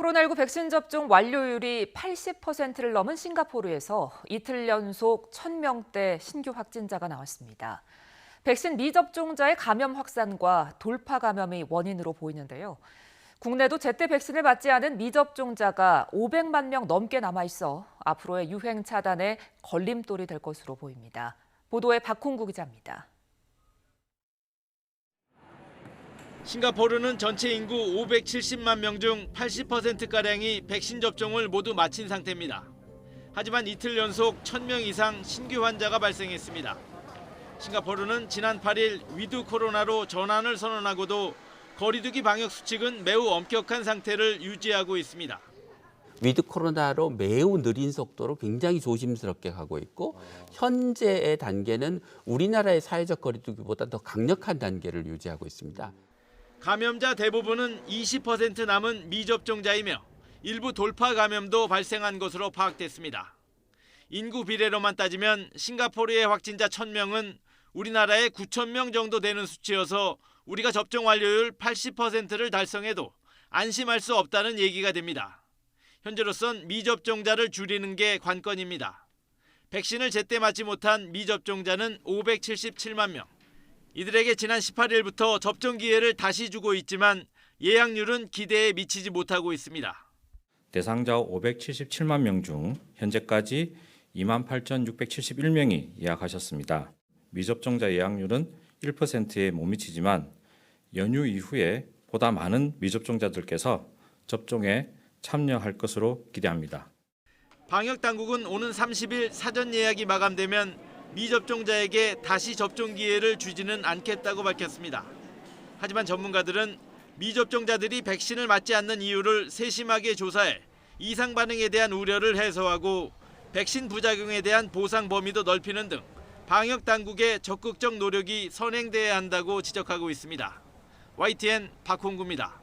코로나19 백신 접종 완료율이 80%를 넘은 싱가포르에서 이틀 연속 1,000명대 신규 확진자가 나왔습니다. 백신 미접종자의 감염 확산과 돌파 감염이 원인으로 보이는데요. 국내도 제때 백신을 맞지 않은 미접종자가 500만 명 넘게 남아있어 앞으로의 유행 차단에 걸림돌이 될 것으로 보입니다. 보도에 박홍구 기자입니다. 싱가포르는 전체 인구 570만 명 중 80%가량이 백신 접종을 모두 마친 상태입니다. 하지만 이틀 연속 1,000명 이상 신규 환자가 발생했습니다. 싱가포르는 지난 8일 위드 코로나로 전환을 선언하고도 거리두기 방역 수칙은 매우 엄격한 상태를 유지하고 있습니다. 위드 코로나로 매우 느린 속도로 굉장히 조심스럽게 가고 있고 현재의 단계는 우리나라의 사회적 거리두기보다 더 강력한 단계를 유지하고 있습니다. 감염자 대부분은 20% 남은 미접종자이며 일부 돌파 감염도 발생한 것으로 파악됐습니다. 인구 비례로만 따지면 싱가포르의 확진자 1,000명은 우리나라의 9,000명 정도 되는 수치여서 우리가 접종 완료율 80%를 달성해도 안심할 수 없다는 얘기가 됩니다. 현재로선 미접종자를 줄이는 게 관건입니다. 백신을 제때 맞지 못한 미접종자는 577만 명. 이들에게 지난 18일부터 접종 기회를 다시 주고 있지만 예약률은 기대에 미치지 못하고 있습니다. 대상자 577만 명 중 현재까지 28,671명이 예약하셨습니다. 미접종자 예약률은 1%에 못 미치지만 연휴 이후에 보다 많은 미접종자들께서 접종에 참여할 것으로 기대합니다. 방역당국은 오는 30일 사전 예약이 마감되면 미접종자에게 다시 접종 기회를 주지는 않겠다고 밝혔습니다. 하지만 전문가들은 미접종자들이 백신을 맞지 않는 이유를 세심하게 조사해 이상 반응에 대한 우려를 해소하고 백신 부작용에 대한 보상 범위도 넓히는 등 방역당국의 적극적 노력이 선행돼야 한다고 지적하고 있습니다. YTN 박홍구입니다.